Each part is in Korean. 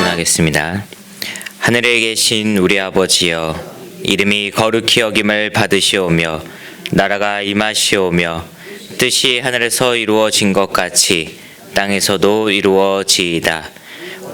기도하겠습니다. 하늘에 계신 우리 아버지여, 이름이 거룩히 여김을 받으시오며 나라가 임하시오며 뜻이 하늘에서 이루어진 것 같이 땅에서도 이루어지이다.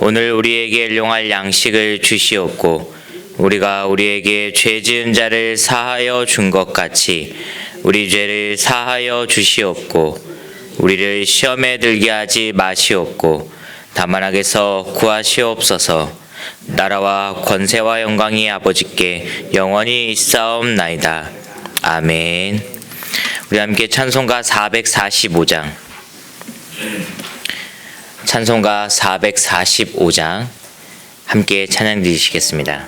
오늘 우리에게 일용할 양식을 주시옵고 우리가 우리에게 죄 지은 자를 사하여 준 것 같이 우리 죄를 사하여 주시옵고 우리를 시험에 들게 하지 마시옵고 다만 악에서 구하시옵소서. 나라와 권세와 영광이 아버지께 영원히 있사옵나이다. 아멘. 우리 함께 찬송가 445장, 찬송가 445장 함께 찬양 드리시겠습니다.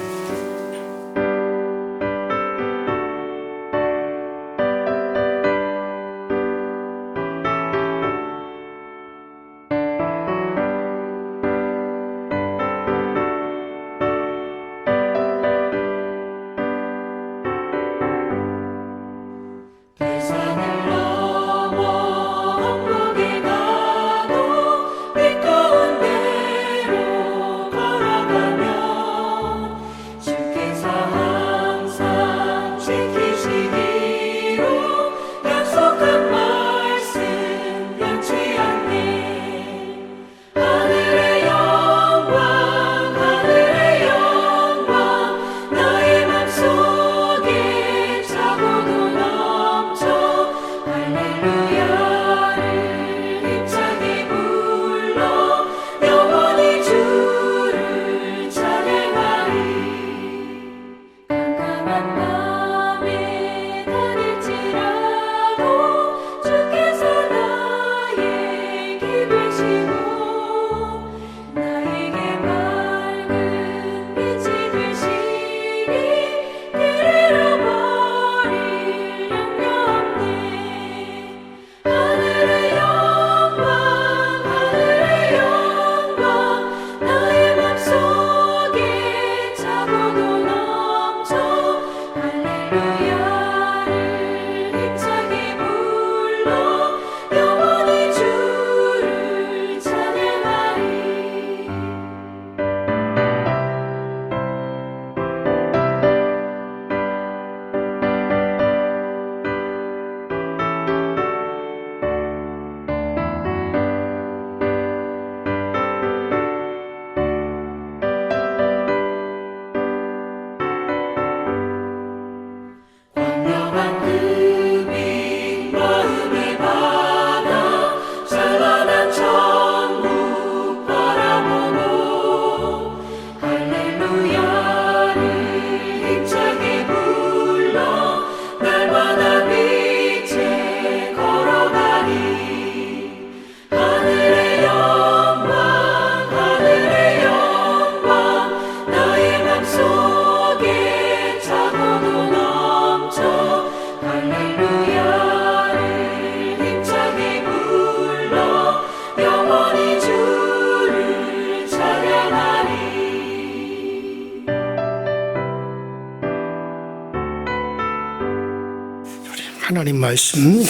하나님 말씀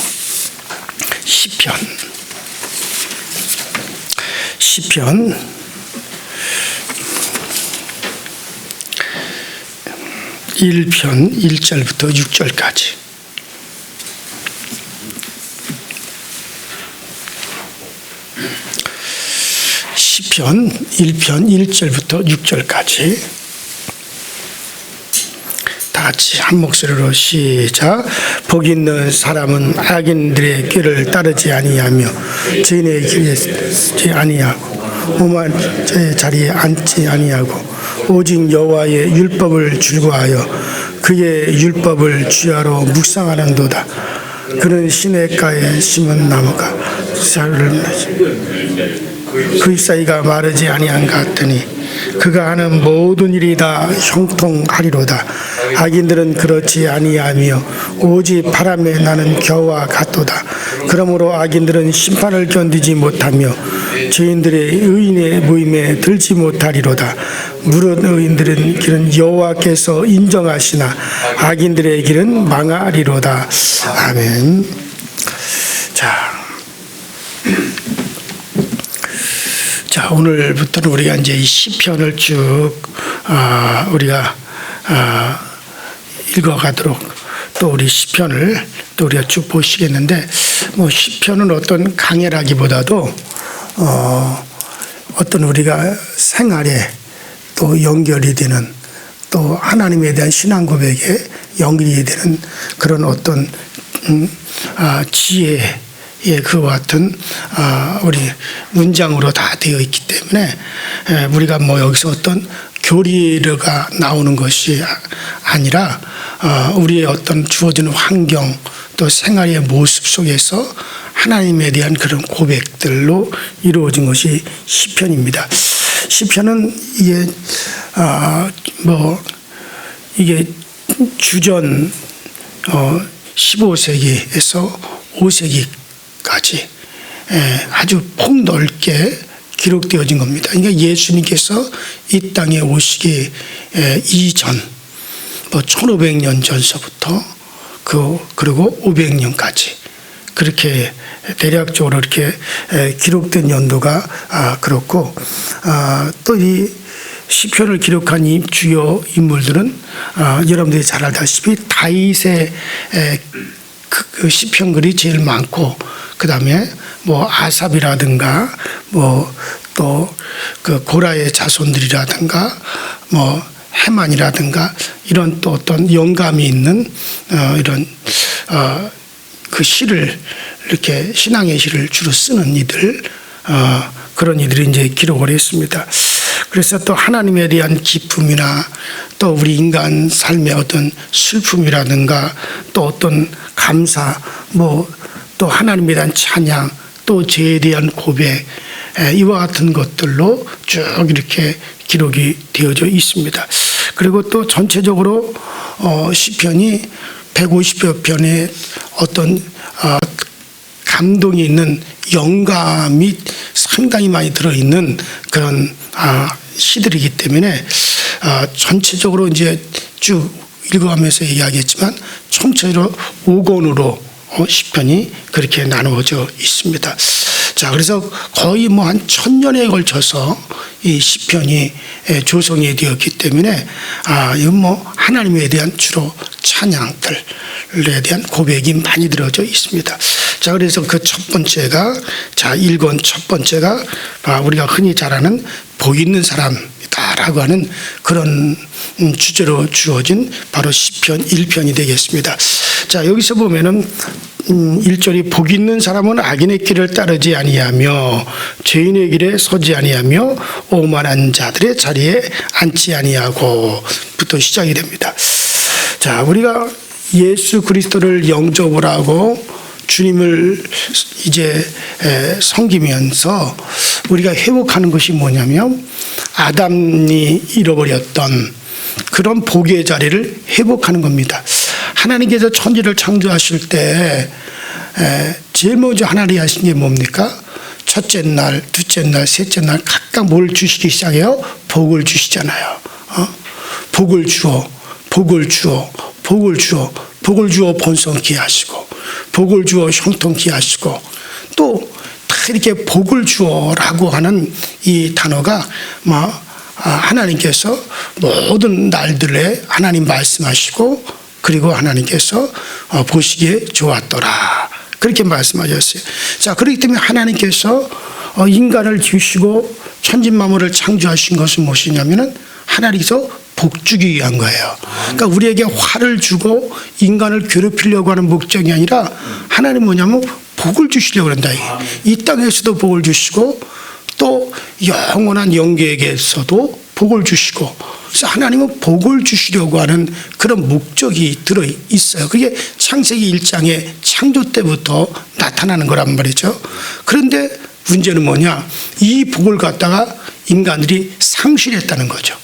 시편 1편 1절부터 6절까지. 시편 1편 1절부터 6절까지 다 같이 한 목소리로 시작. 복 있는 사람은 악인들의 길을 따르지 아니하며 죄인의 길에 서지 아니하고 오만 자의 자리에 앉지 아니하고 오직 여호와의 율법을 즐거워하여 그의 율법을 주야로 묵상하는도다. 그는 시냇가에 심은 나무가 쌀을 그 사이가 마르지 아니한 것 같으니 그가 하는 모든 일이 다 형통하리로다. 악인들은 그렇지 아니하며 오직 바람에 나는 겨와 같도다. 그러므로 악인들은 심판을 견디지 못하며 죄인들의 의인의 모임에 들지 못하리로다. 무릇 의인들의 길은 여호와께서 인정하시나 악인들의 길은 망하리로다. 아멘. 자, 자, 오늘부터는 우리가 이제 이 시편을 쭉 우리가 읽어가도록 또 우리 시편을 또 우리가 쭉 보시겠는데, 뭐 시편은 어떤 강해라기보다도 어떤 우리가 생활에 또 연결이 되는, 또 하나님에 대한 신앙 고백에 연결이 되는 그런 어떤 지혜의 그와 같은 우리 문장으로 다 되어 있기 때문에 우리가 뭐 여기서 어떤 교리가 나오는 것이 아니라 우리의 어떤 주어지는 환경 또 생활의 모습 속에서 하나님에 대한 그런 고백들로 이루어진 것이 시편입니다. 시편은 이게 주전 15세기에서 5세기까지 아주 폭넓게 기록되어진 겁니다. 그러니까 예수님께서 이 땅에 오시기 이전 1500년 전서부터 그리고 500년까지 그렇게 대략적으로 이렇게 기록된 연도가 그렇고, 또 이 시편을 기록한 이 주요 인물들은 여러분들이 잘 알다시피 다윗의 그 시편글이 제일 많고, 그 다음에 뭐 아삽이라든가 뭐 또 그 고라의 자손들이라든가 뭐 헤만이라든가 이런 또 어떤 영감이 있는 이런 그 시를 이렇게 신앙의 시를 주로 쓰는 이들, 그런 이들이 이제 기록을 했습니다. 그래서 또 하나님에 대한 기쁨이나 또 우리 인간 삶의 어떤 슬픔이라든가 또 어떤 감사, 뭐 또 하나님에 대한 찬양, 또 죄에 대한 고백, 이와 같은 것들로 쭉 이렇게 기록이 되어져 있습니다. 그리고 또 전체적으로 시편이 150여 편의 어떤 감동이 있는 영감이 상당히 많이 들어있는 그런 시들이기 때문에 전체적으로 이제 쭉 읽어가면서 이야기했지만 총체로 5권으로 시편이 그렇게 나누어져 있습니다. 자, 그래서 거의 뭐 한 1000년에 걸쳐서 이 시편이 조성이 되었기 때문에 이건 뭐 하나님에 대한 주로 찬양들에 대한 고백이 많이 들어져 있습니다. 자, 그래서 그 첫 번째가, 자, 1권 첫 번째가 우리가 흔히 잘 아는 복 있는 사람이다라고 하는 그런 주제로 주어진 바로 시편 1편이 되겠습니다. 자, 여기서 보면은 1절이 복 있는 사람은 악인의 길을 따르지 아니하며 죄인의 길에 서지 아니하며 오만한 자들의 자리에 앉지 아니하고부터 시작이 됩니다. 자, 우리가 예수 그리스도를 영접을 하고 주님을 이제 섬기면서 우리가 회복하는 것이 뭐냐면 아담이 잃어버렸던 그런 복의 자리를 회복하는 겁니다. 하나님께서 천지를 창조하실 때 제일 먼저 하나님이 하신 게 뭡니까? 첫째 날, 둘째 날, 셋째 날 각각 뭘 주시기 시작해요? 복을 주시잖아요. 복을 주어, 복을 주어, 복을 주어, 복을 주어 번성케 하시고, 복을 주어 형통케 하시고, 또 다 이렇게 복을 주어라고 하는 이 단어가 하나님께서 모든 날들에 하나님 말씀하시고, 그리고 하나님께서 보시기에 좋았더라, 그렇게 말씀하셨어요. 자, 그렇기 때문에 하나님께서 인간을 지으시고 천지만물을 창조하신 것은 무엇이냐면은 하나님께서 복 주기 위한 거예요. 그러니까 우리에게 화를 주고 인간을 괴롭히려고 하는 목적이 아니라 하나님 뭐냐면 복을 주시려고 한다. 이 땅에서도 복을 주시고 또 영원한 영계에게서도 복을 주시고, 그래서 하나님은 복을 주시려고 하는 그런 목적이 들어 있어요. 그게 창세기 1장의 창조 때부터 나타나는 거란 말이죠. 그런데 문제는 뭐냐? 이 복을 갖다가 인간들이 상실했다는 거죠.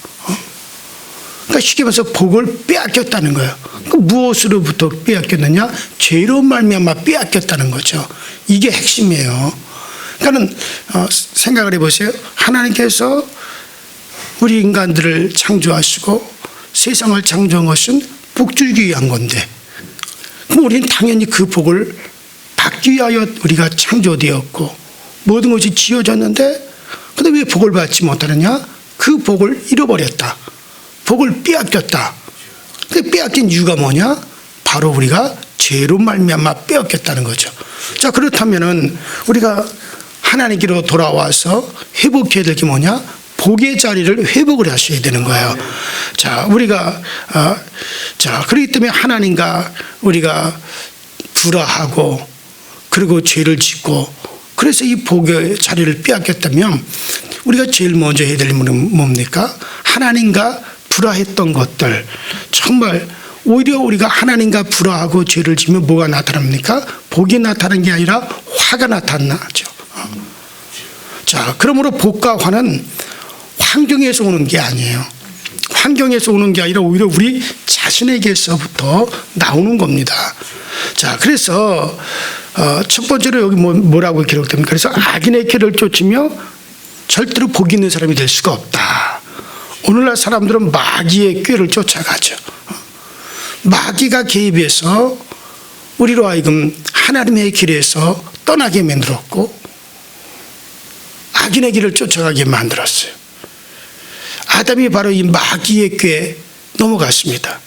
그러니까 쉽게 말해서 복을 빼앗겼다는 거예요. 그 무엇으로부터 빼앗겼느냐? 죄로 말미암아 빼앗겼다는 거죠. 이게 핵심이에요. 그러니까는 생각을 해보세요. 하나님께서 우리 인간들을 창조하시고 세상을 창조한 것은 복 주기 위한 건데, 그럼 우리는 당연히 그 복을 받기 위하여 우리가 창조되었고 모든 것이 지어졌는데 근데 왜 복을 받지 못하느냐? 그 복을 잃어버렸다. 복을 빼앗겼다. 근데 빼앗긴 이유가 뭐냐? 바로 우리가 죄로 말미암아 빼앗겼다는 거죠. 자, 그렇다면은 우리가 하나님께로 돌아와서 회복해야 될 게 뭐냐? 복의 자리를 회복을 하셔야 되는 거예요. 자, 우리가 그렇기 때문에 하나님과 우리가 불화하고 그리고 죄를 짓고 그래서 이 복의 자리를 빼앗겼다면 우리가 제일 먼저 해야 될 일은 뭡니까? 하나님과 불화했던 것들, 정말 오히려 우리가 하나님과 불화하고 죄를 지면 뭐가 나타납니까? 복이 나타나는 게 아니라 화가 나타나죠. 자, 그러므로 복과 화는 환경에서 오는 게 아니에요. 환경에서 오는 게 아니라 오히려 우리 자신에게서부터 나오는 겁니다. 자, 그래서 첫 번째로 여기 뭐라고 기록됩니까? 그래서 악인의 길을 쫓으며 절대로 복 있는 사람이 될 수가 없다. 오늘날 사람들은 마귀의 꾀를 쫓아가죠. 마귀가 개입해서 우리로 하여금 하나님의 길에서 떠나게 만들었고 악인의 길을 쫓아가게 만들었어요. 아담이 바로 이 마귀의 꾀에 넘어갔습니다.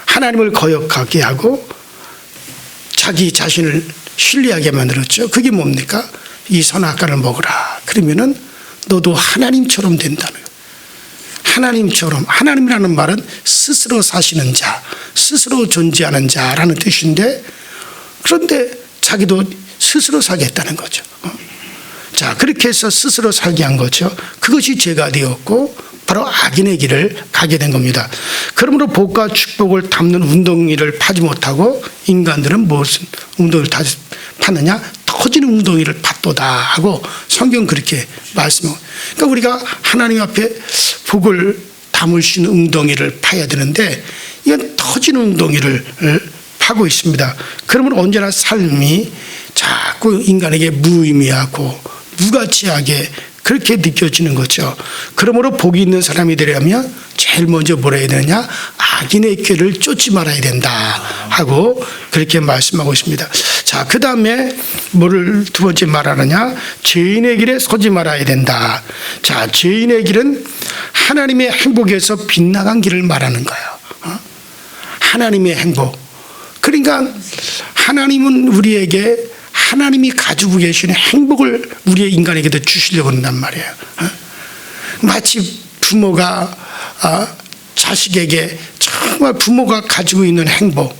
하나님을 거역하게 하고 자기 자신을 신뢰하게 만들었죠. 그게 뭡니까? 이 선악과를 먹으라. 그러면은 너도 하나님처럼 된다는 거예요. 하나님처럼. 하나님이라는 말은 스스로 사시는 자, 스스로 존재하는 자라는 뜻인데 그런데 자기도 스스로 살겠다는 거죠. 자, 그렇게 해서 스스로 살게 한 거죠. 그것이 죄가 되었고 바로 악인의 길을 가게 된 겁니다. 그러므로 복과 축복을 담는 웅덩이를 파지 못하고 인간들은 무슨 웅덩이를 파느냐? 터지는 웅덩이를 팠도다 하고 성경 그렇게 말씀하고, 그러니까 우리가 하나님 앞에 복을 담을 수 있는 웅덩이를 파야 되는데 이건 터지는 웅덩이를 파고 있습니다. 그러면 언제나 삶이 자꾸 인간에게 무의미하고 무가치하게 그렇게 느껴지는 거죠. 그러므로 복이 있는 사람이 되려면 제일 먼저 뭐라 해야 되느냐? 악인의 꾀를 쫓지 말아야 된다 하고 그렇게 말씀하고 있습니다. 자, 그 다음에 뭐를 두 번째 말하느냐? 죄인의 길에 서지 말아야 된다. 자, 죄인의 길은 하나님의 행복에서 빗나간 길을 말하는 거예요. 하나님의 행복. 그러니까 하나님은 우리에게 하나님이 가지고 계시는 행복을 우리의 인간에게도 주시려고 한단 말이에요. 마치 부모가 자식에게 정말 부모가 가지고 있는 행복,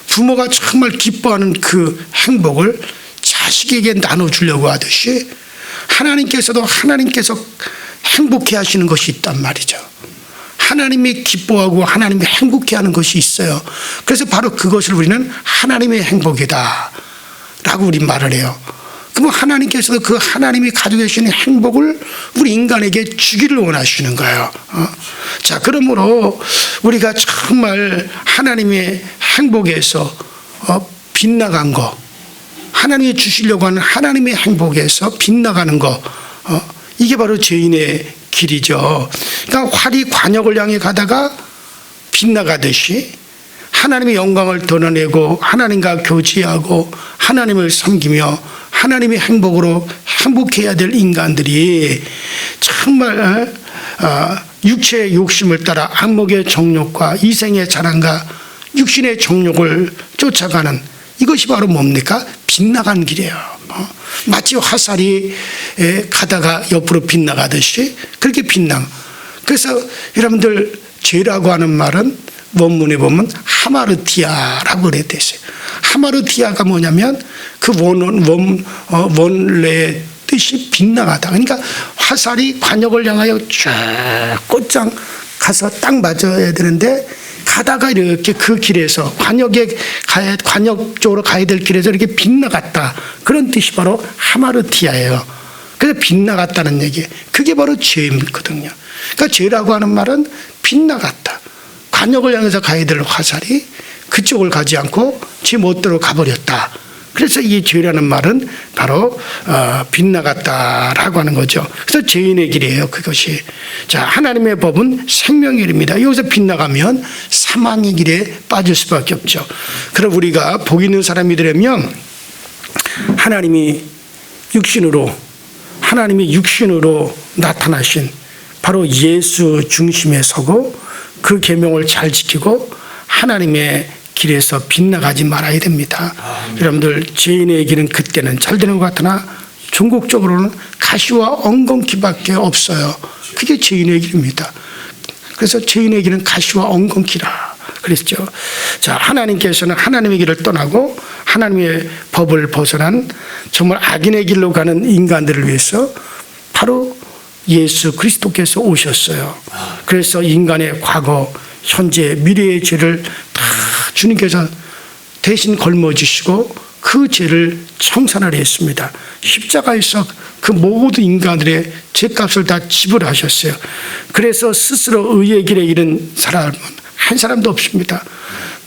부모가 정말 기뻐하는 그 행복을 자식에게 나눠주려고 하듯이 하나님께서도 하나님께서 행복해 하시는 것이 있단 말이죠. 하나님이 기뻐하고 하나님이 행복해 하는 것이 있어요. 그래서 바로 그것을 우리는 하나님의 행복이다 라고 우리 말을 해요. 그럼 하나님께서도 그 하나님이 가지고 계시는 행복을 우리 인간에게 주기를 원하시는 거예요. 자, 그러므로 우리가 정말 하나님의 행복에서 빗나간 거, 하나님이 주시려고 하는 하나님의 행복에서 빗나가는 거, 이게 바로 죄인의 길이죠. 그러니까 활이 관역을 향해 가다가 빗나가듯이 하나님의 영광을 드러내고 하나님과 교제하고 하나님을 섬기며 하나님의 행복으로 행복해야 될 인간들이 정말 육체의 욕심을 따라 안목의 정욕과 이생의 자랑과 육신의 정욕을 쫓아가는 이것이 바로 뭡니까? 빗나간 길이에요. 마치 화살이 가다가 옆으로 빗나가듯이 그렇게 빗나. 그래서 여러분들 죄라고 하는 말은 원문에 보면 하마르티아라고 그랬대요. 하마르티아가 뭐냐면 그 원래의 뜻이 빗나가다. 그러니까 화살이 관역을 향하여 쫙 곧장 가서 딱 맞아야 되는데 가다가 이렇게 그 길에서 관역 쪽으로 가야 될 길에서 이렇게 빗나갔다. 그런 뜻이 바로 하마르티아예요. 그래서 빗나갔다는 얘기. 그게 바로 죄거든요. 그러니까 죄라고 하는 말은 빗나갔다. 관역을 향해서 가야 될 화살이 그쪽을 가지 않고 제 멋대로 가버렸다. 그래서 이 죄라는 말은 바로 빗나갔다라고 하는 거죠. 그래서 죄인의 길이에요, 그것이. 자, 하나님의 법은 생명의 길입니다. 여기서 빗나가면 사망의 길에 빠질 수밖에 없죠. 그럼 우리가 복 있는 사람이 되려면 하나님이 육신으로 하나님이 육신으로 나타나신 바로 예수 중심에 서고 그 계명을 잘 지키고 하나님의 길에서 빗나가지 말아야 됩니다. 여러분들 죄인의 길은 그때는 잘 되는 것 같으나 종국적으로는 가시와 엉겅퀴밖에 없어요. 그게 죄인의 길입니다. 그래서 죄인의 길은 가시와 엉겅퀴라 그랬죠. 자, 하나님께서는 하나님의 길을 떠나고 하나님의 법을 벗어난 정말 악인의 길로 가는 인간들을 위해서 바로 예수 그리스도께서 오셨어요. 그래서 인간의 과거, 현재, 미래의 죄를 다 주님께서 대신 걸머지시고 그 죄를 청산하려 했습니다. 십자가에서 그 모든 인간들의 죄값을 다 지불하셨어요. 그래서 스스로 의의 길에 이른 사람은 한 사람도 없습니다.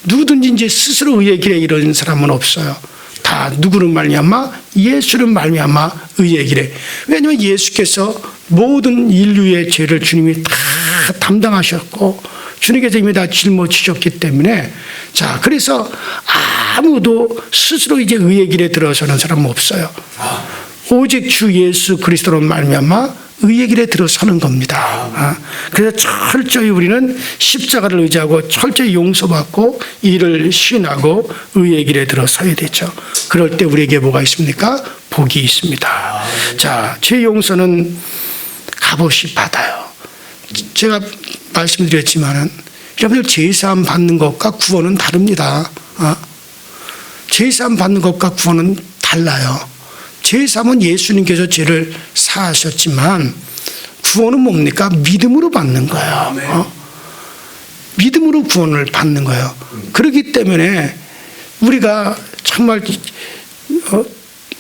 누구든지 이제 스스로 의의 길에 이른 사람은 없어요. 다 누구를 말미암아? 예수를 말미암아 의의 길에. 왜냐하면 예수께서 모든 인류의 죄를 주님이 다 담당하셨고 주님께서 이미 다 짊어지셨기 때문에 자, 그래서 아무도 스스로 이제 의의 길에 들어서는 사람은 없어요. 오직 주 예수 그리스도로 말미암아 의의 길에 들어서는 겁니다. 그래서 철저히 우리는 십자가를 의지하고 철저히 용서받고 이를 신하고 의의 길에 들어서야 되죠. 그럴 때 우리에게 뭐가 있습니까? 복이 있습니다. 자, 죄 용서는 값없이 받아요. 제가 말씀드렸지만은 여러분들 제사함 받는 것과 구원은 다릅니다. 제사함 받는 것과 구원은 달라요. 제사함은 예수님께서 죄를 사하셨지만 구원은 뭡니까? 믿음으로 받는 거예요. 믿음으로 구원을 받는 거예요. 그렇기 때문에 우리가 정말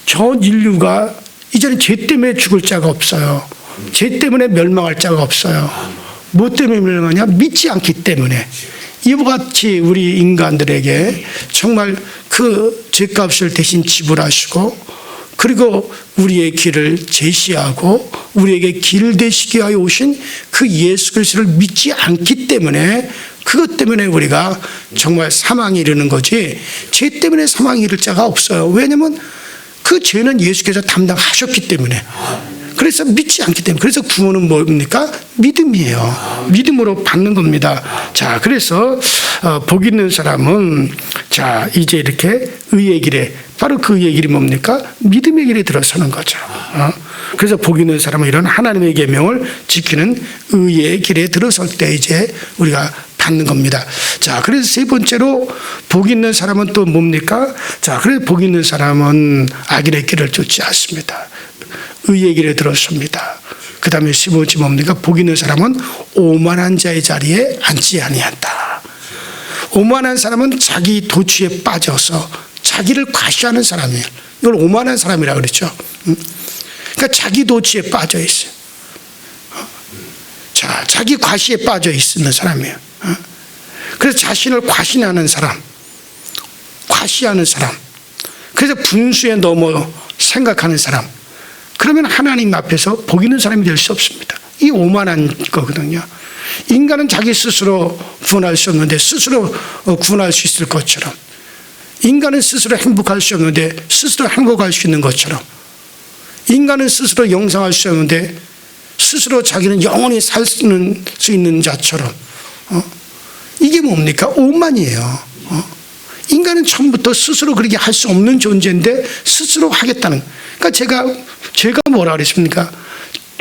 전 인류가 이제는 죄 때문에 죽을 자가 없어요. 죄 때문에 멸망할 자가 없어요. 뭐 때문에 멸망하냐? 믿지 않기 때문에. 이와 같이 우리 인간들에게 정말 그 죄값을 대신 지불하시고 그리고 우리의 길을 제시하고 우리에게 길을 되시게 하여 오신 그 예수 그리스도를 믿지 않기 때문에 그것 때문에 우리가 정말 사망에 이르는 거지 죄 때문에 사망에 이를 자가 없어요. 왜냐하면 그 죄는 예수께서 담당하셨기 때문에. 그래서 믿지 않기 때문에. 그래서 구원은 뭡니까? 믿음이에요. 믿음으로 받는 겁니다. 자, 그래서 복 있는 사람은 자, 이제 이렇게 의의 길에 바로 그 의의 길이 뭡니까? 믿음의 길에 들어서는 거죠. 그래서 복 있는 사람은 이런 하나님의 계명을 지키는 의의 길에 들어설 때 이제 우리가 받는 겁니다. 자, 그래서 세 번째로 복 있는 사람은 또 뭡니까? 자, 그래서 복 있는 사람은 악인의 길을 쫓지 않습니다. 의의 길에 들어섭니다. 그 다음에 15지 뭡니까? 복 있는 사람은 오만한 자의 자리에 앉지 아니한다. 오만한 사람은 자기 도취에 빠져서 자기를 과시하는 사람이에요. 이걸 오만한 사람이라고 그랬죠. 그러니까 자기 도취에 빠져 있어요. 자, 자기 과시에 빠져 있는 사람이에요. 그래서 자신을 과신하는 사람, 과시하는 사람, 그래서 분수에 넘어 생각하는 사람. 그러면 하나님 앞에서 복 있는 사람이 될 수 없습니다. 이 오만한 거거든요. 인간은 자기 스스로 구원할 수 없는데 스스로 구원할 수 있을 것처럼, 인간은 스스로 행복할 수 없는데 스스로 행복할 수 있는 것처럼, 인간은 스스로 영생할 수 없는데 스스로 자기는 영원히 살 수 있는 자처럼, 이게 뭡니까? 오만이에요. 인간은 처음부터 스스로 그렇게 할 수 없는 존재인데 스스로 하겠다는. 그러니까 제가 뭐라 그랬습니까?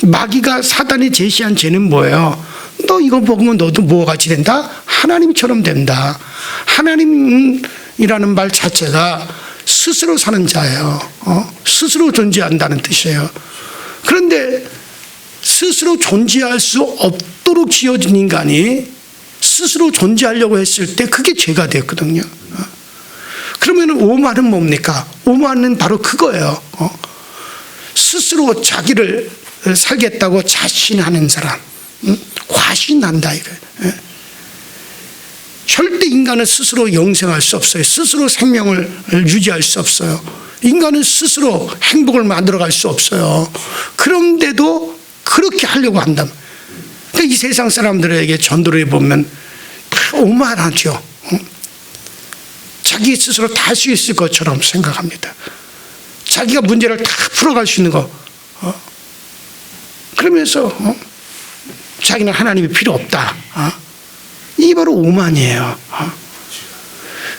마귀가 사단이 제시한 죄는 뭐예요? 너 이거 먹으면 너도 뭐가 같이 된다? 하나님처럼 된다. 하나님이라는 말 자체가 스스로 사는 자예요. 스스로 존재한다는 뜻이에요. 그런데 스스로 존재할 수 없도록 지어진 인간이 스스로 존재하려고 했을 때 그게 죄가 됐거든요. 그러면 오만은 뭡니까? 오만은 바로 그거예요. 스스로 자기를 살겠다고 자신하는 사람, 과신한다 이거예요. 절대 인간은 스스로 영생할 수 없어요. 스스로 생명을 유지할 수 없어요. 인간은 스스로 행복을 만들어갈 수 없어요. 그런데도 그렇게 하려고 한다. 그러니까 이 세상 사람들에게 전도를 해보면 다 오만하죠. 자기 스스로 다 할 수 있을 것처럼 생각합니다. 자기가 문제를 다 풀어갈 수 있는 거. 그러면서 자기는 하나님이 필요 없다. 이게 바로 오만이에요.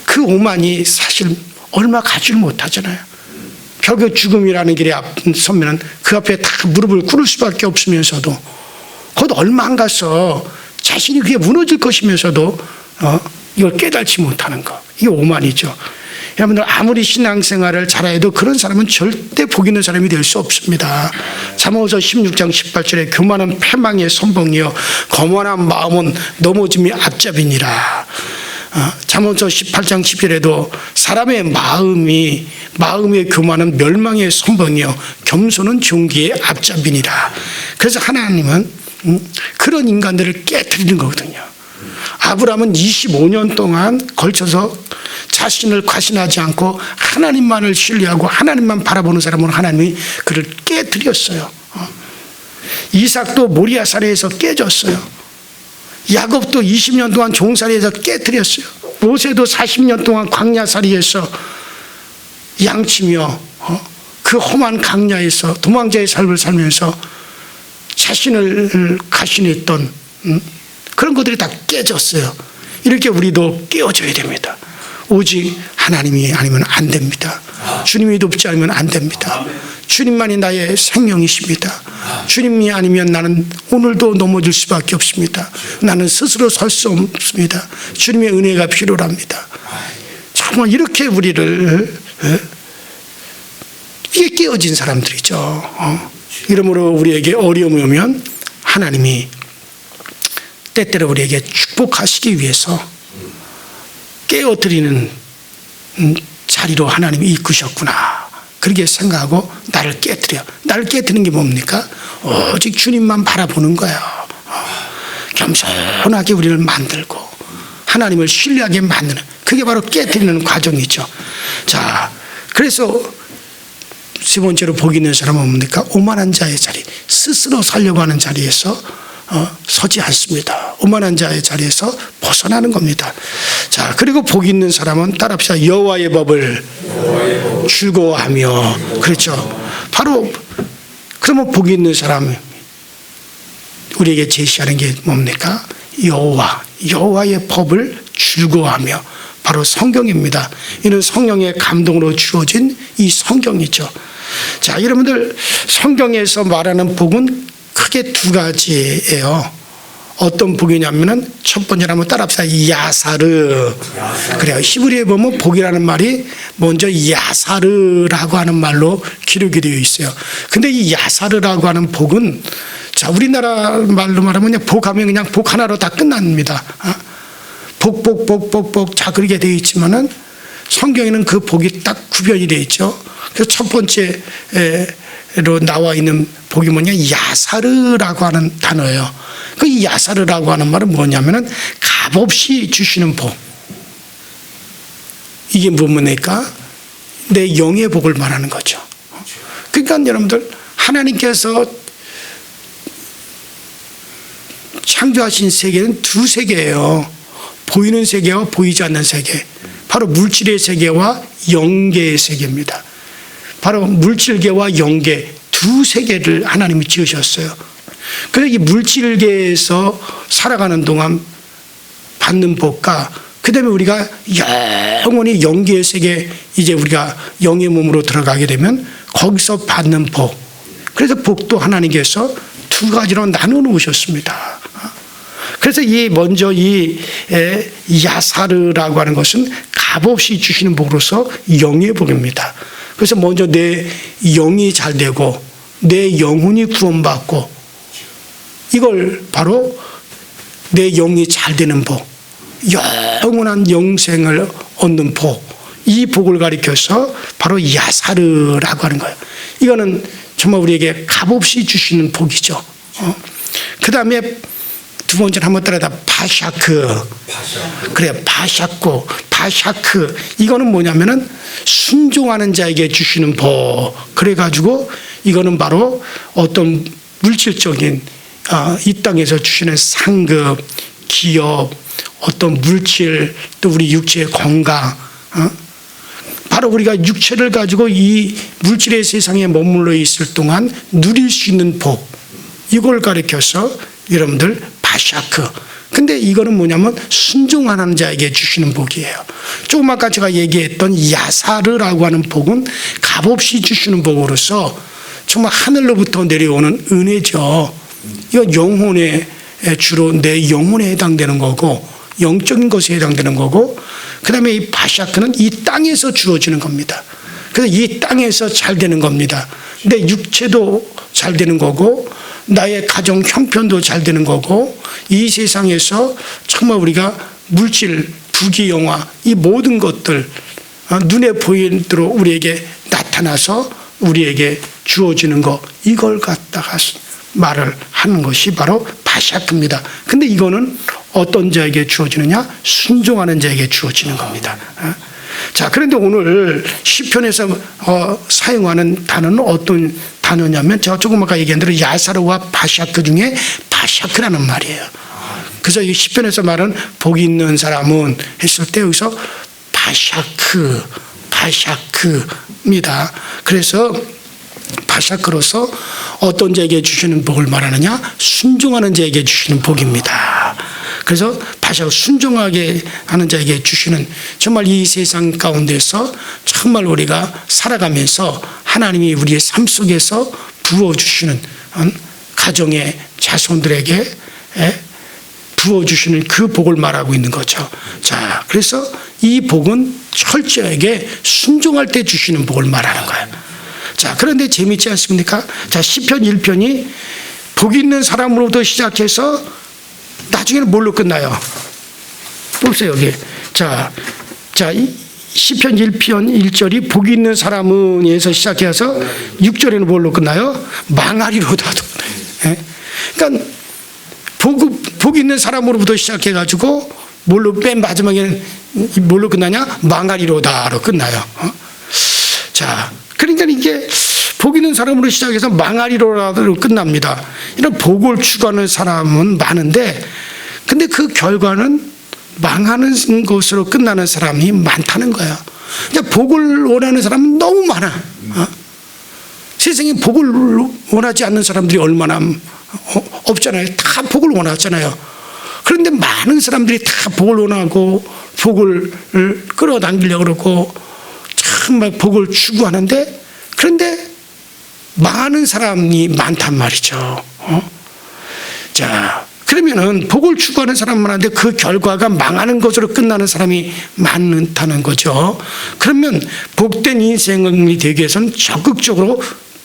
그 오만이 사실 얼마 가지를 못하잖아요. 결국 죽음이라는 길에 서면은 그 앞에 다 무릎을 꿇을 수밖에 없으면서도 곧 얼마 안 가서 자신이 그게 무너질 것이면서도 이걸 깨닫지 못하는 거. 이게 오만이죠. 여러분들 아무리 신앙생활을 잘해도 그런 사람은 절대 복 있는 사람이 될 수 없습니다. 잠언서 16장 18절에 교만은 패망의 선봉이요 거만한 마음은 넘어짐이 앞잡이니라. 잠언서 18장 10절에도 사람의 마음의 교만은 멸망의 선봉이요 겸손은 존귀의 앞잡이니라. 그래서 하나님은 그런 인간들을 깨트리는 거거든요. 아브라함은 25년 동안 걸쳐서 자신을 과신하지 않고 하나님만을 신뢰하고 하나님만 바라보는 사람은 하나님이 그를 깨트렸어요. 이삭도 모리아산에서 깨졌어요. 야곱도 20년 동안 종살이에서 깨트렸어요. 모세도 40년 동안 광야살이에서 양치며 그 험한 강야에서 도망자의 삶을 살면서 자신을 가신했던 그런 것들이 다 깨졌어요. 이렇게 우리도 깨어져야 됩니다. 오직 하나님이 아니면 안 됩니다. 주님이 돕지 않으면 안 됩니다. 주님만이 나의 생명이십니다. 주님이 아니면 나는 오늘도 넘어질 수밖에 없습니다. 나는 스스로 설 수 없습니다. 주님의 은혜가 필요합니다. 정말 이렇게 우리를 이게 깨어진 사람들이죠. 이러므로 우리에게 어려움이 오면 하나님이 때때로 우리에게 축복하시기 위해서 깨어드리는 자리로 하나님이 이끄셨구나. 그렇게 생각하고 나를 깨뜨려. 나를 깨뜨리는 게 뭡니까? 오직 주님만 바라보는 거예요. 겸손하게 우리를 만들고 하나님을 신뢰하게 만드는 그게 바로 깨뜨리는 과정이죠. 자, 그래서 세 번째로 복 있는 사람은 뭡니까? 오만한 자의 자리, 스스로 살려고 하는 자리에서 서지 않습니다. 오만한 자의 자리에서 벗어나는 겁니다. 자, 그리고 복 있는 사람은 따라합시다. 여호와의 법을 즐거워하며. 그렇죠. 바로 그러면 복 있는 사람 우리에게 제시하는 게 뭡니까? 여호와의 법을 즐거워하며. 바로 성경입니다. 이는 성령의 감동으로 주어진 이 성경이죠. 자, 여러분들 성경에서 말하는 복은 크게 두 가지예요. 어떤 복이냐면은 첫 번째로 한번 따라합시다. 야사르. 그래요. 히브리에 보면 복이라는 말이 먼저 야사르라고 하는 말로 기록이 되어 있어요. 근데 이 야사르라고 하는 복은 자, 우리나라 말로 말하면 그냥 복하면 그냥 복 하나로 다 끝납니다. 복. 자, 그렇게 되어 있지만은 성경에는 그 복이 딱 구별이 되어 있죠. 그래서 첫 번째로 나와 있는 복이 뭐냐? 야사르라고 하는 단어예요. 그 이 야사르라고 하는 말은 뭐냐면은 값없이 주시는 복. 이게 뭡니까? 내 영의 복을 말하는 거죠. 그러니까 여러분들 하나님께서 창조하신 세계는 두 세계예요. 보이는 세계와 보이지 않는 세계. 바로 물질의 세계와 영계의 세계입니다. 바로 물질계와 영계 두 세계를 하나님이 지으셨어요. 그래서 이 물질계에서 살아가는 동안 받는 복과 그 다음에 우리가 영원히 영계의 세계 이제 우리가 영의 몸으로 들어가게 되면 거기서 받는 복. 그래서 복도 하나님께서 두 가지로 나누어 놓으셨습니다. 그래서 먼저 이 야사르라고 하는 것은 값없이 주시는 복으로서 영의 복입니다. 그래서 먼저 내 영이 잘 되고 내 영혼이 구원받고 이걸 바로 내 영이 잘 되는 복, 영원한 영생을 얻는 복, 이 복을 가리켜서 바로 야사르라고 하는 거예요. 이거는 정말 우리에게 값없이 주시는 복이죠. 그 다음에 두 번째는 한번 따라다 바샤크. 그래, 바샤크. 이거는 뭐냐면은 순종하는 자에게 주시는 복. 그래가지고 이거는 바로 어떤 물질적인 이 땅에서 주시는 상급, 기업, 어떤 물질, 또 우리 육체의 건강. 바로 우리가 육체를 가지고 이 물질의 세상에 머물러 있을 동안 누릴 수 있는 복. 이걸 가리켜서 여러분들 바샤크. 근데 이거는 뭐냐면 순종하는 자에게 주시는 복이에요. 조금 아까 제가 얘기했던 야사르라고 하는 복은 값없이 주시는 복으로서 정말 하늘로부터 내려오는 은혜죠. 이건 영혼에 주로 내 영혼에 해당되는 거고 영적인 것에 해당되는 거고, 그 다음에 이 바샤크는 이 땅에서 주어지는 겁니다. 그래서 이 땅에서 잘 되는 겁니다. 내 육체도 잘 되는 거고 나의 가정 형편도 잘 되는 거고, 이 세상에서 정말 우리가 물질, 부귀, 영화 이 모든 것들 눈에 보이도록 우리에게 나타나서 우리에게 주어지는 거, 이걸 갖다가 말을 하는 것이 바로 바샤크입니다. 근데 이거는 어떤 자에게 주어지느냐? 순종하는 자에게 주어지는 겁니다. 자, 그런데 오늘 시편에서 사용하는 단어는 어떤 단어냐면 제가 조금 아까 얘기한 대로 야사르와 바샤크 중에 바샤크라는 말이에요. 그래서 이 시편에서 말은 복이 있는 사람은 했을 때 여기서 바샤크입니다. 그래서 바샤크로서 어떤 자에게 주시는 복을 말하느냐? 순종하는 자에게 주시는 복입니다. 그래서 바샤크, 순종하게 하는 자에게 주시는, 정말 이 세상 가운데서 정말 우리가 살아가면서 하나님이 우리의 삶 속에서 부어주시는 가정의 자손들에게 부어주시는 그 복을 말하고 있는 거죠. 자, 그래서 이 복은 철저하게 순종할 때 주시는 복을 말하는 거예요. 자, 그런데 재미있지 않습니까? 자, 시편 1편이 복 있는 사람으로부터 시작해서 나중에는 뭘로 끝나요? 보세요, 여기. 자, 시편 1편 1절이 복 있는 사람은에서 시작해서 6절에는 뭘로 끝나요? 망하리로다. 그러니까 복 있는 사람으로부터 시작해가지고 뭘로 맨 마지막에는 뭘로 끝나냐? 망하리로다로 끝나요. 자, 그러니까 이게 복 있는 사람으로 시작해서 망하리로라도 끝납니다. 이런 복을 추구하는 사람은 많은데, 근데 그 결과는 망하는 것으로 끝나는 사람이 많다는 거예요. 그러니까 복을 원하는 사람은 너무 많아. 세상에 복을 원하지 않는 사람들이 얼마나 없잖아요. 다 복을 원하잖아요. 그런데 많은 사람들이 다 복을 원하고 복을 끌어당기려고 그러고 정말 복을 추구하는데, 그런데 많은 사람이 많단 말이죠. 자, 그러면은 복을 추구하는 사람은 많은데 그 결과가 망하는 것으로 끝나는 사람이 많다는 거죠. 그러면 복된 인생이 되기 위해서는 적극적으로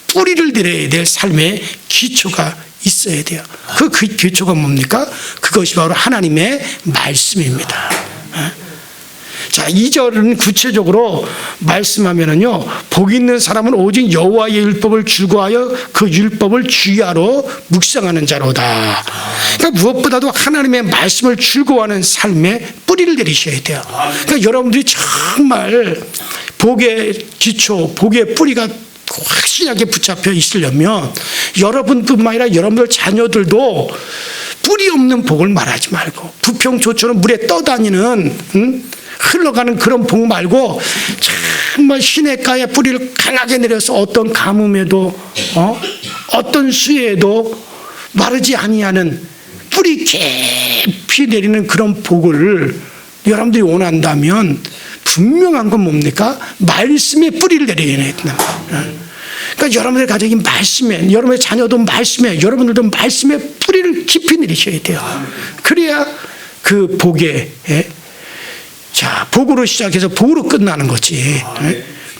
뿌리를 내려야 될 삶의 기초가 있어야 돼요. 그 기초가 뭡니까? 그것이 바로 하나님의 말씀입니다. 자, 2절은 구체적으로 말씀하면은요, 복 있는 사람은 오직 여호와의 율법을 즐거워하여 그 율법을 주야로 묵상하는 자로다. 그러니까 무엇보다도 하나님의 말씀을 즐거워하는 삶에 뿌리를 내리셔야 돼요. 그러니까 여러분들이 정말 복의 기초, 복의 뿌리가 확실하게 붙잡혀 있으려면 여러분뿐만 아니라 여러분들 자녀들도 뿌리 없는 복을 말하지 말고, 부평초처럼 물에 떠다니는 흘러가는 그런 복 말고 정말 시냇가에 뿌리를 강하게 내려서 어떤 가뭄에도 어떤 수해에도 마르지 아니하는 뿌리 깊이 내리는 그런 복을 여러분들이 원한다면 분명한 건 뭡니까? 말씀에 뿌리를 내려야 된다. 그러니까 여러분의 가정이 말씀에, 여러분의 자녀도 말씀에, 여러분들도 말씀에 뿌리를 깊이 내리셔야 돼요. 그래야 그 복에, 자, 복으로 시작해서 복으로 끝나는 거지.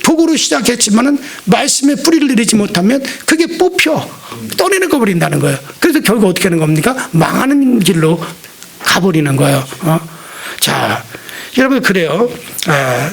복으로 시작했지만은 말씀에 뿌리를 내리지 못하면 그게 뽑혀 떠내는 거 버린다는 거예요. 그래서 결국 어떻게 하는 겁니까? 망하는 길로 가버리는 거예요. 자, 여러분, 그래요.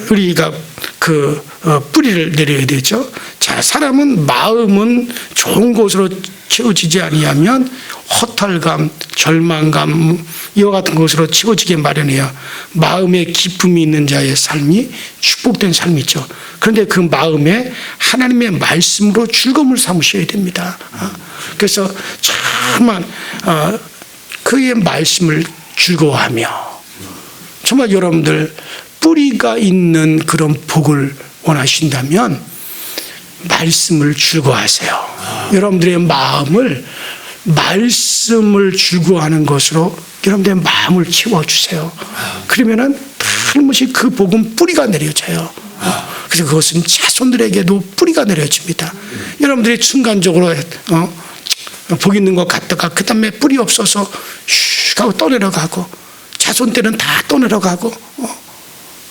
우리가 그 뿌리를 내려야 되죠. 자, 사람은 마음은 좋은 곳으로 채워지지 아니하면 허탈감, 절망감 이와 같은 것으로 채워지게 마련해요. 마음에 기쁨이 있는 자의 삶이 축복된 삶이죠. 그런데 그 마음에 하나님의 말씀으로 즐거움을 삼으셔야 됩니다. 그래서 정말 그의 말씀을 즐거워하며, 정말 여러분들 뿌리가 있는 그런 복을 원하신다면 말씀을 즐거워하세요. 여러분들의 마음을 말씀을 즐거워하는 것으로 여러분들의 마음을 채워주세요. 그러면은 틀림없이 그 복음 뿌리가 내려져요. 그래서 그것은 자손들에게도 뿌리가 내려집니다. 여러분들이 순간적으로 복 있는 것 같다가 그 다음에 뿌리 없어서 슉 하고 떠내려가고 자손 때는 다 떠내려가고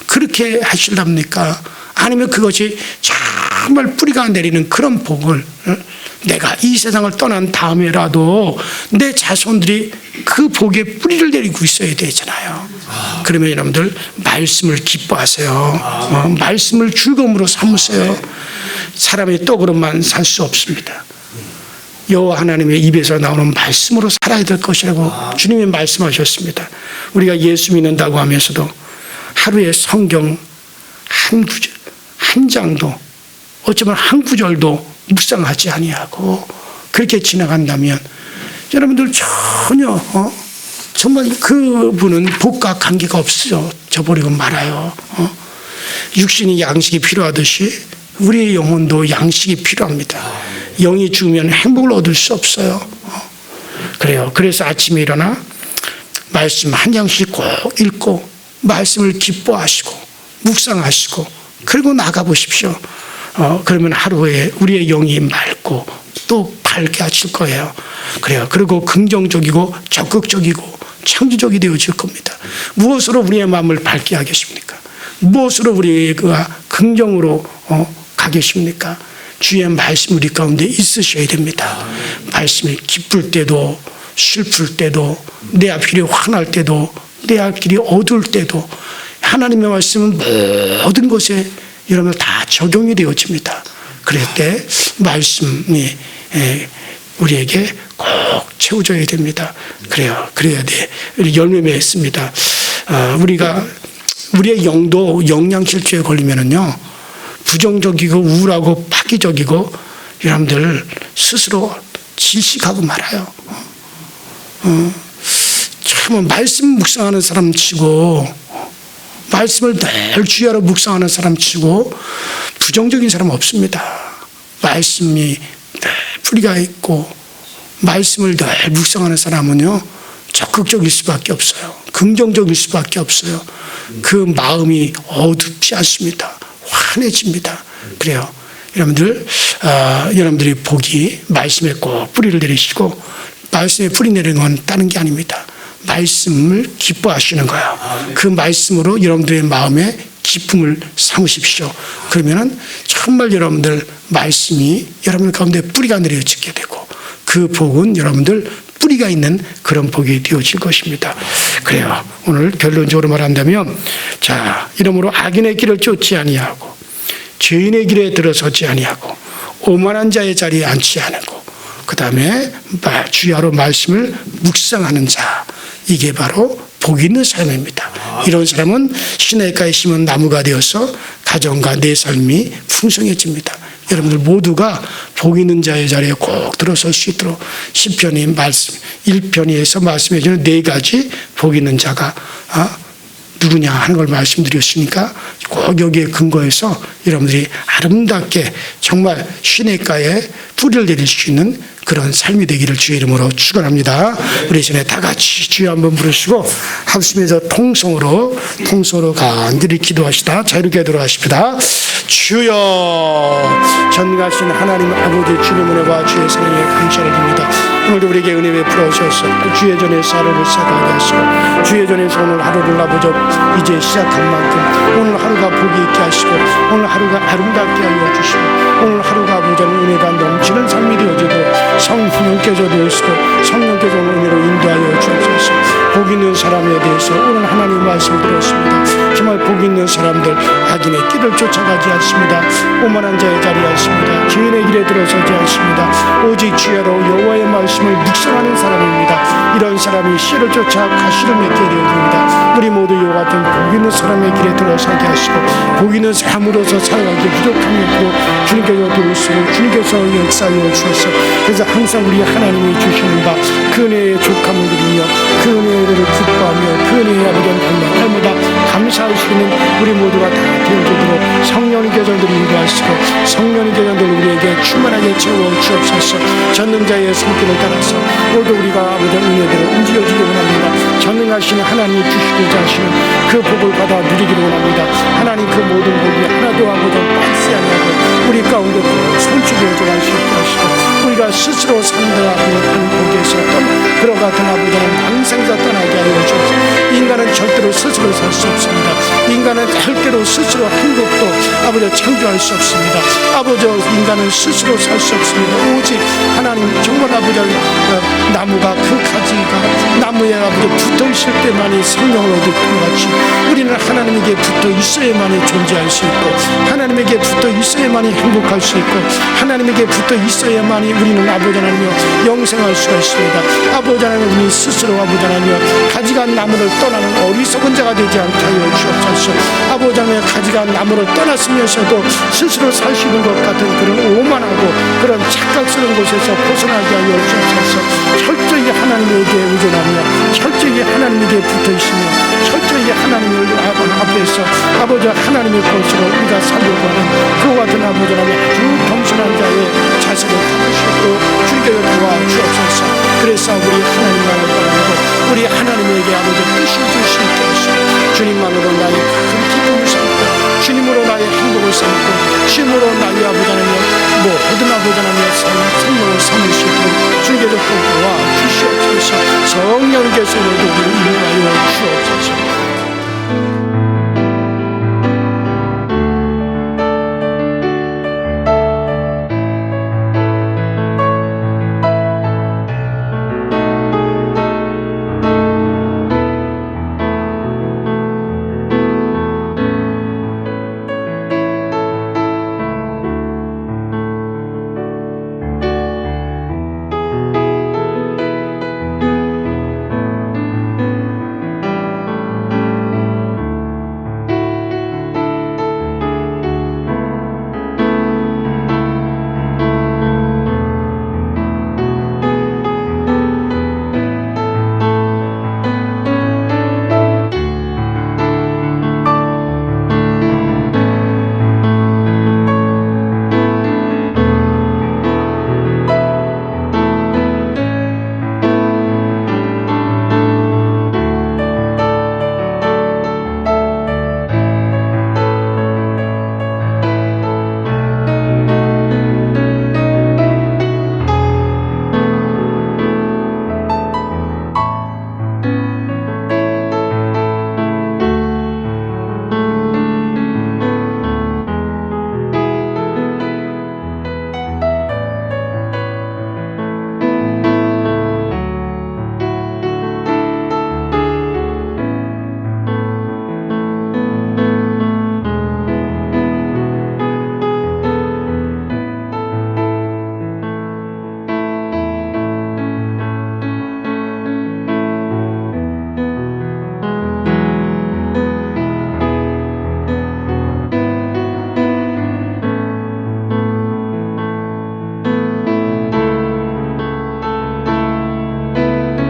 그렇게 하실랍니까? 아니면 그것이 정말 뿌리가 내리는 그런 복을 내가 이 세상을 떠난 다음에라도 내 자손들이 그 복에 뿌리를 내리고 있어야 되잖아요. 그러면 여러분들 말씀을 기뻐하세요. 말씀을 즐거움으로 삼으세요. 사람이 떡으로만 살 수 없습니다. 여호와 하나님의 입에서 나오는 말씀으로 살아야 될 것이라고 주님이 말씀하셨습니다. 우리가 예수 믿는다고 하면서도 하루에 성경 한 구절, 한 장도 어쩌면 한 구절도 묵상하지 아니하고 그렇게 지나간다면 여러분들 전혀 정말 그분은 복과 관계가 없어져 버리고 말아요. 육신이 양식이 필요하듯이 우리의 영혼도 양식이 필요합니다. 영이 죽으면 행복을 얻을 수 없어요. 그래요. 그래서 아침에 일어나 말씀 한 장씩 꼭 읽고 말씀을 기뻐하시고 묵상하시고 그리고 나가보십시오. 그러면 하루에 우리의 영이 맑고 또 밝게 하실 거예요. 그래요. 그리고 긍정적이고 적극적이고 창조적이 되어질 겁니다. 무엇으로 우리의 마음을 밝게 하겠습니까? 무엇으로 우리가 긍정으로 가겠습니까? 주의 말씀 우리 가운데 있으셔야 됩니다. 말씀이 기쁠 때도 슬플 때도 내 앞길이 환할 때도 내 앞길이 어두울 때도 하나님의 말씀은 모든 것에 여러분 다 적용이 되어집니다. 그럴 때 말씀이 우리에게 꼭 채워져야 됩니다. 그래요. 그래야 돼. 열매 맺습니다. 우리의 영도 영양실조에 걸리면은요, 부정적이고 우울하고 파기적이고 여러분들 스스로 질식하고 말아요. 참 말씀 묵상하는 사람 치고 말씀을 늘 주야로 묵상하는 사람 치고 부정적인 사람 없습니다. 말씀이 늘 뿌리가 있고 말씀을 늘 묵상하는 사람은요 적극적일 수밖에 없어요. 긍정적일 수밖에 없어요. 그 마음이 어둡지 않습니다. 환해집니다. 그래요. 여러분들이 복이 말씀에 꼭 뿌리를 내리시고 말씀에 뿌리 내리는 건 다른 게 아닙니다. 말씀을 기뻐하시는 거예요. 그 말씀으로 여러분들의 마음에 기쁨을 삼으십시오. 그러면은 정말 여러분들 말씀이 여러분들 가운데 뿌리가 내려지게 되고 그 복은 여러분들 뿌리가 있는 그런 복이 되어질 것입니다. 그래요. 오늘 결론적으로 말한다면 자, 이러므로 악인의 길을 쫓지 아니하고 죄인의 길에 들어서지 아니하고 오만한 자의 자리에 앉지 않고 그 다음에 주야로 말씀을 묵상하는 자, 이게 바로 복 있는 삶입니다. 이런 사람은 시냇가에 심은 나무가 되어서 가정과 내 삶이 풍성해집니다. 여러분들 모두가 복 있는 자의 자리에 꼭 들어설 수 있도록 시편이 말씀 1편에서 말씀해 주는 4가지 복 있는 자가 누구냐 하는 걸 말씀드렸으니까 꼭 여기에 근거해서 여러분들이 아름답게 정말 시냇가에 뿌리를 내릴 수 있는 그런 삶이 되기를 주의 이름으로 축원합니다. 우리 전에 다 같이 주여 한번 부르시고 합심해서 통성으로 간절히 기도하시다 자유롭게 돌아가십니다. 주여 전능하신 하나님 아버지 주님 은혜와 주의 사랑에 감사를 드립니다. 오늘도 우리에게 은혜 베풀어 주셔서 주의 전에서 하루를 시작하게 하시고 주의 전에서 오늘 하루를 아버지 이제 시작한 만큼 오늘 하루가 복이 있게 하시고 오늘 하루가 아름답게 하여 주시고 오늘 하루가 아버지 은혜가 넘치는 삶이 되어지고 성령께서 되시고 성령께서 은혜로 인도하여 주옵소서. 복 있는 사람에 대해서 오늘 하나님 말씀 드렸습니다. 정말 복 있는 사람들 악인의 길을 쫓아가지 않습니다. 오만한 자의 자리에 앉습니다. 죄인의 길에 들어서지 않습니다. 오직 주야로 여호와의 말씀을 묵상하는 사람입니다. 이런 사람이 씨를 쫓아 가시를 맺게 되어집니다. 우리 모두 이와 같은 복 있는 사람의 길에 들어서게 하시고 복 있는 삶으로서 살아가기 부족함이 없고 주님께서 도우시고 주님께서 역사하여 주셔서 그래서 항상 우리 하나님이 주시는 바 그 은혜의 족함을 누리며 그 은혜를 기뻐하며 그 은혜의 아버지 날마다 감사할 수 있는 우리 모두가 다 되어지도록 성령님께서 늘 인도하시고 성령님께서 늘 우리에게 충만하게 채워 주옵소서. 전능자의 손길을 따라서 모두 우리가 아버지 은혜대로 움직여주기 원합니다. 전능하신 하나님이 주시고자 하시는 그 복을 받아 누리기를 원합니다. 하나님 그 모든 복이 하나도 아버지 빠지지 아니하고 우리 가운데 손쉽게 들어갈 수 있게 하시고 우리가 스스로 산다라고 하는 복에서 그와 같은 아버지는 항상자 떠나게 하여 주옵소서. 인간은 절대로 스스로 살 수 없습니다. 인간은 절대로 스스로 행복도 아버지 창조할 수 없습니다. 아버지 인간은 스스로 살 수 없습니다. 오직 하나님 정말 아버지 나무가 그 가지가 나무에 아버지 붙어 있을 때만이 생명을 얻을 것 같이 우리는 하나님에게 붙어 있어야만이 존재할 수 있고 하나님에게 붙어 있어야만이 행복할 수 있고 하나님에게 붙어 있어야만이 우리는 아버지 하나님이여 영생할 수가 있습니다. 아버지 하나님 우리 스스로 아버지 하나님이여 가지가 나무를 떠나는 어리석은 자가 되지 않게 하여 주옵소서. 아버지 하나님 가지가 나무를 떠났으면서도 스스로 살 수 있는 것 같은 그런 오만하고 그런 착각스러운 곳에서 벗어나게 하여 주옵소서. 철저히 하나님에게 의존하며 철저히 하나님에게 붙어 있으며 철저히 하나님을 앞에서 아버지 하나님의 것으로 우리가 살려고 하는 그와 같은 아버지 하나님 아주 겸손한 자의 자세를 가지시고 주님께서 도와주옵소서. 그래서 우리 하나님만을 바라보고 우리 하나님에게 아버지 뜻을 줄 수 있게 하시고 주님만으로 나의 큰 기쁨을 삼고 주님으로 나의 행복을 삼고 주님으로 나의 아버지 하나님 모든 아버지 하나님의 생명을 삼을 수 있도록 주님께서 도와주시옵소서. 성령께서 우리를 인도하여 주옵소서.